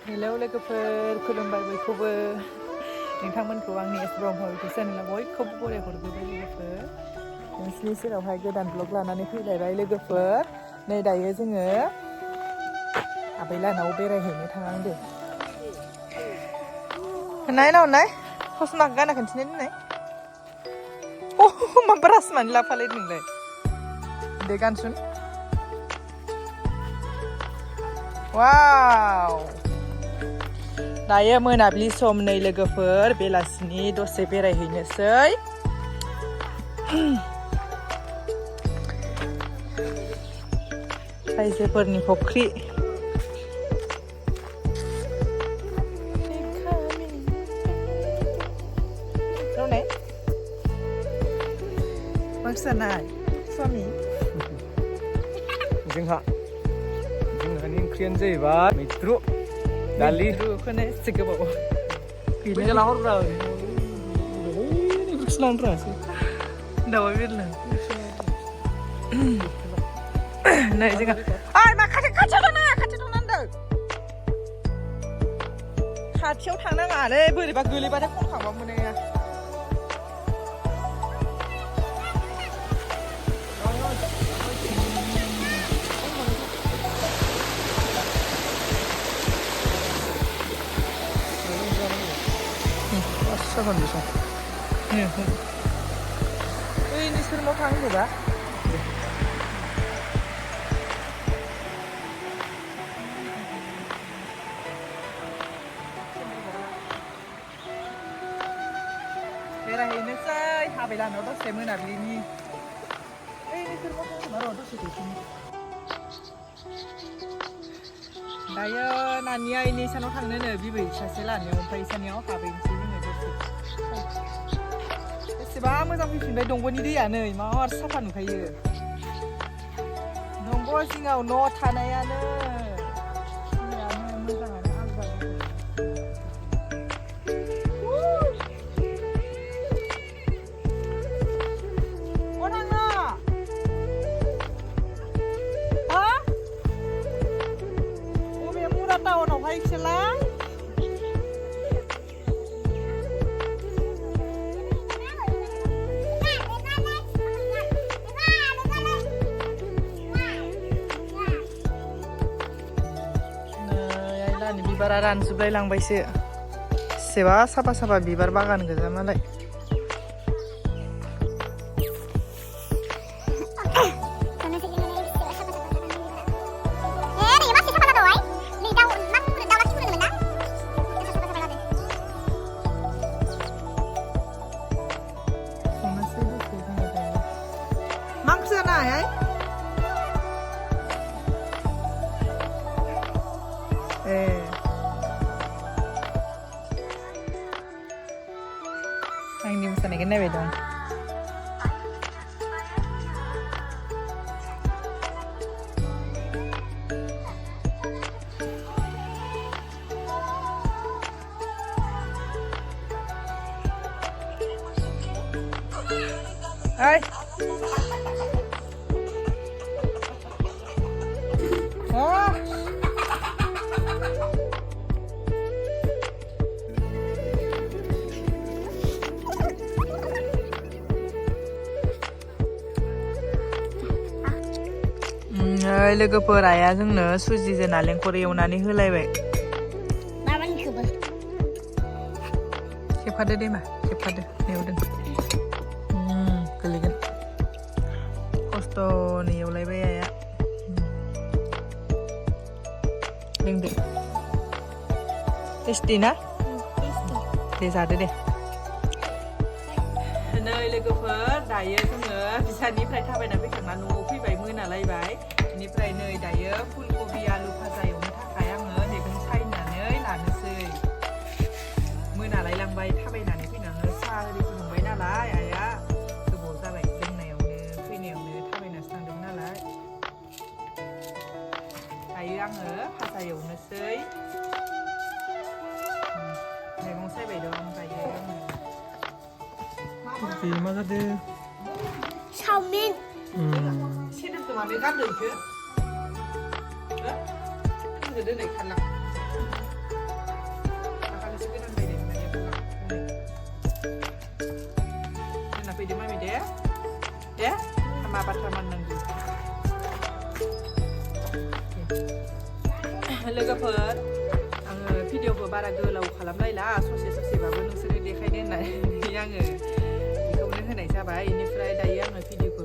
hello लोगोफोर खुलुमबाय बयखौबो नोंथांमोनखौ आंनि ब्रह्मखौ चेनेलाव बयखौबो बराय हरग्रोबाय लोगोफोर नोंसिनि सेरावहाय गोदान ब्लग लानानै फैलायबाय लोगोफोर नै दायो जोङो आबैलानाव बेरायहैनो थांहांदों होननाय ना हननाय ससमाखौ गाना खिन्थिनाय दोननाय मा ब्रास मानि लाफालाय नोंलाय दे गानसुन वाव दायो मोनाबिलि सम नै लोगोफोर बेलासिनि दसे बेरायहैनोसै रायजोफोरनि फख्रि माक्सानाय स्वामि जोंहानि ओंख्रियानो जाहैबाय मैद्रु दालि मैद्रुखौनो एसे गोबाव गैला हरब्रा बेफोरखौसो लानो रोङासै दावा बिरनो नै जोंहा ओइ मा खाथियाव थांनांगौ खाथियाव थांनाङालै बोरैबा गोलैबाथाय खनखांबा मोननाया जागोन बेसो ओइ नोंसोरनाव थांदोंबा बेरायहैनोसै आबैलानाव दसे मोनाबिलिनि ओइ नोंसोरनाव थांदोंबा र' दसे थांनि दायो नानिया इनि इसानाव थांनोनो बिबै सासे लानायाव ओमफ्राय इसानियाव हाबहैनोसै जोङो दसे बेसेबा मोजां फैफिनबाय दंग'नि दैया नै मार साफा नुखायो दंग' जिङाव न' थानायानो मोजाङानो आलदा टाउनावहाय इसोलाय आइलानि बिबारा रानजोबलाय लांबायसो एसेबा साफा साफा बिबार बागान गोजा मालाय आंनि मोसानायखौ नायबाय दं ओइ लोगोफोर आइया जोंनो सुजिजों नालेंखर एवनानै होलायबाय खेबखादो दे मा खेबखादो एवदों गोलैगोन खस्थ'नो एवलायबाय आइया लोंदो टेस्टि ना दे जादो दे नै लोगोफोर दायो जोङो बिसानिफ्राय थाबायना फैखांना न'आव फैबाय मोनालायबाय बेनिफ्राय नै दायो फुलकबि आलु भाजा एवनो थाखाय आङो मैगं सायनानै लानोसै मोनालायलांबाय थाबायनानै फैनानै साहा ओरि फुदुंबाय नालाय आइया गोबाव जाबाय लोंनायावनो फैनायावनो थाबायनासो थांदोंमोन नालाय दायो आङो भाजा एवनोसै मैगं सायबाय दं दायो मा जादों चाउमिन सेरेपखौ माबे गानदों इखो हो दोनै खारलां दे मा बाथ्रा माननांगौ लोगोफोर आङो भिडिअखौ बारा गोलाव खालामलायला ससेबाबो नोंसोरो देखायनो होननानै आङो बेखौनो होनाय जाबाय बेनिफ्राय दायो आङो भिडिअखौ